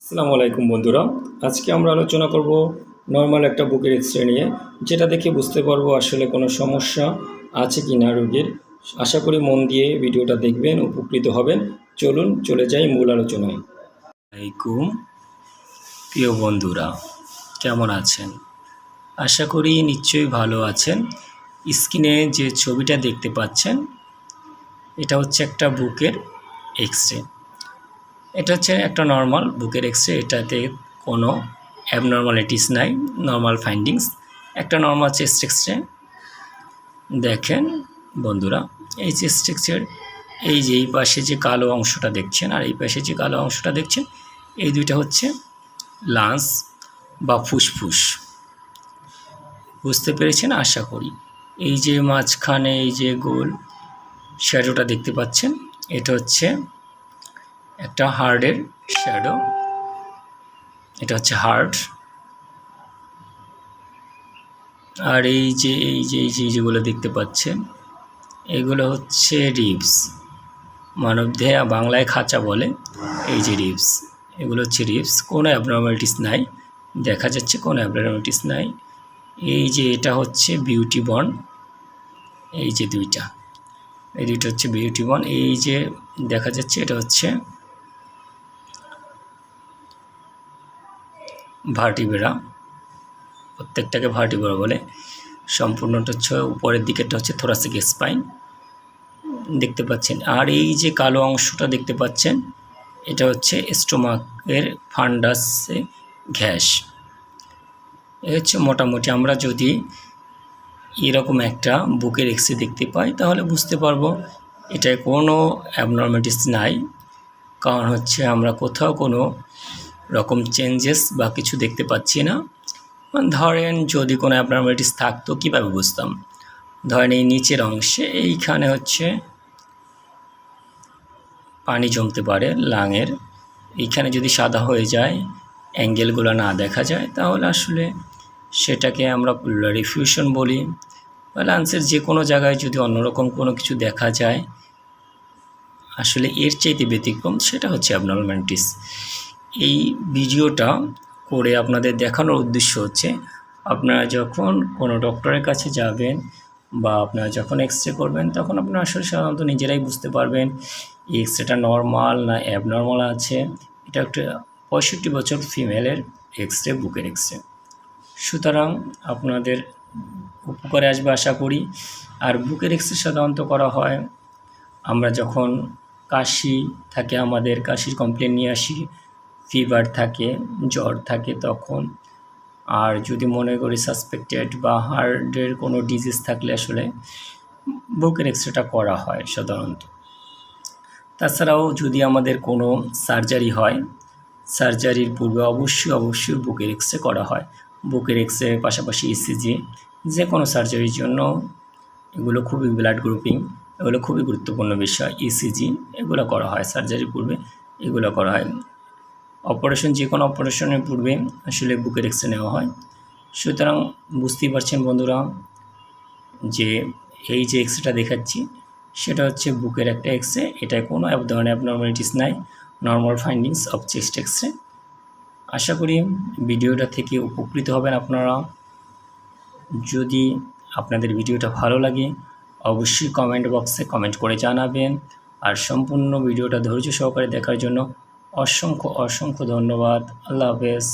আসসালামু আলাইকুম বন্ধুরা। আজকে আমরা আলোচনা করব নর্মাল একটা বুকের এক্স-রে নিয়ে, যেটা দেখে বুঝতে পারবো আসলে কোনো সমস্যা আছে কি না রোগীর। আশা করি মন দিয়ে ভিডিওটা দেখবেন, উপকৃত হবেন। চলুন চলে যাই মূল আলোচনায়। আলাইকুম প্রিয় বন্ধুরা, কেমন আছেন? আশা করি নিশ্চয়ই ভালো আছেন। স্ক্রিনে যে ছবিটা দেখতে পাচ্ছেন, এটা হচ্ছে একটা বুকের এক্স-রে। এটা হচ্ছে একটা নর্মাল বুকের এক্স-রে। এটাতে কোনো অ্যাবনর্মালিটিস নাই, নর্মাল ফাইন্ডিংস। একটা নর্মাল চেস্ট এক্স-রে। দেখেন বন্ধুরা, এই চেস্ট এক্স-রের এই পাশে যে কালো অংশটা দেখছেন আর এই পাশে যে কালো অংশটা দেখছেন, এই দুইটা হচ্ছে লাংস বা ফুসফুস। বুঝতে পেরেছেন আশা করি। এই যে মাঝখানে এই যে গোল শ্যাডোটা দেখতে পাচ্ছেন, এটা হচ্ছে একটা হার্টের শ্যাডো। এটা হচ্ছে হার্ট। আর যেগুলো দেখতে পাচ্ছেন, এগুলো হচ্ছে রিবস। মানবদেহে বাংলায় খাঁচা বলে। এই যে রিবস, এগুলো হচ্ছে রিবস। কোনো অ্যাবনর্মালিটিস নাই, দেখা যাচ্ছে কোনো অ্যাবনর্মালিটিস নাই। এই যে এটা হচ্ছে বিউটি বন। এই যে এই দুইটা হচ্ছে বিউটি বন। এই যে দেখা যাচ্ছে, এটা হচ্ছে ভার্টিব্রা। প্রত্যেকটাকে ভার্টিব্রা বলে। সম্পূর্ণটা হচ্ছে উপরের দিকেরটা হচ্ছে থোরাসিক স্পাইন দেখতে পাচ্ছেন। আর এই যে কালো অংশটা দেখতে পাচ্ছেন, এটা হচ্ছে স্টোমাকের ফান্ডাসে ঘ্যাস। এ হচ্ছে মোটামুটি আমরা যদি এরকম একটা বুকের এক্স-রে দেখতে পাই, তাহলে বুঝতে পারবো এটায় কোনো অ্যাবনর্মালিটিস নাই। কারণ হচ্ছে আমরা কোথাও কোনো রকম চেঞ্জেস বা কিছু দেখতে পাচ্ছি না। ধরেন যদি কোনো অ্যাবনর্মালিটিস থাকতো, কীভাবে বুঝতাম? ধরেন এই নিচের অংশে এইখানে হচ্ছে পানি জমতে পারে লাংয়ের। এইখানে যদি সাদা হয়ে যায়, অ্যাঙ্গেলগুলো না দেখা যায়, তাহলে আসলে সেটাকে আমরা প্লুরাল এফিউশন বলি। বা লাংসের যে কোনো জায়গায় যদি অন্যরকম কোনো কিছু দেখা যায়, আসলে এর চাইতে ব্যতিক্রম, সেটা হচ্ছে অ্যাবনর্মালিটিস। এই ভিডিওটা করে আপনাদের দেখানোর উদ্দেশ্য হচ্ছে, আপনারা যখন কোনো ডক্টরের কাছে যাবেন বা আপনারা যখন এক্স-রে করবেন, তখন আপনারা আসলে সাধারণত নিজেরাই বুঝতে পারবেন এই এক্স-রেটা নর্মাল না অ্যাবনর্মাল আছে। এটা একটা 65 বছর ফিমেলের এক্স-রে, বুকের এক্স-রে। সুতরাং আপনাদের উপকারে আসবে আশা করি। আর বুকের এক্স-রে সাধারণত করা হয় আমরা যখন কাশি থাকে, আমাদের কাশির কমপ্লেন নিয়ে আসি, ফিভার থাকে, জ্বর থাকে তখন। আর যদি মনে করি সাসপেক্টেড বা হার্টের কোনো ডিজিজ থাকলে আসলে বুকের এক্স-রেটা করা হয় সাধারণত। তাছাড়াও যদি আমাদের কোনো সার্জারি হয়, সার্জারির পূর্বে অবশ্যই বুকের এক্স-রে করা হয়। বুকের এক্স-রে পাশাপাশি ইসিজি, যে কোনো সার্জারির জন্য এগুলো খুবই, ব্লাড গ্রুপিং, এগুলো খুবই গুরুত্বপূর্ণ বিষয়। ইসিজি এগুলো করা হয় সার্জারির পূর্বে, এগুলো করা হয়। অপারেশন, যে কোনো অপারেশনের পূর্বে আসলে বুকের এক্স-রে নেওয়া হয়। সুতরাং বুঝতেই পারছেন বন্ধুরা, যে এই যে এক্স-রেটা দেখাচ্ছি, সেটা হচ্ছে বুকের একটা এক্স-রে। এটায় কোনো ধরনের অ্যাবনর্মালিটিস নাই, normal findings of chest x-ray. আশা করি ভিডিওটা থেকে উপকৃত হবেন আপনারা। যদি আপনাদের ভিডিওটা ভালো লাগে, অবশ্যই কমেন্ট বক্সে কমেন্ট করে জানাবেন। আর সম্পূর্ণ ভিডিওটা ধৈর্য সহকারে দেখার জন্য অসংখ্য ধন্যবাদ। আল্লাহ হাফেজ।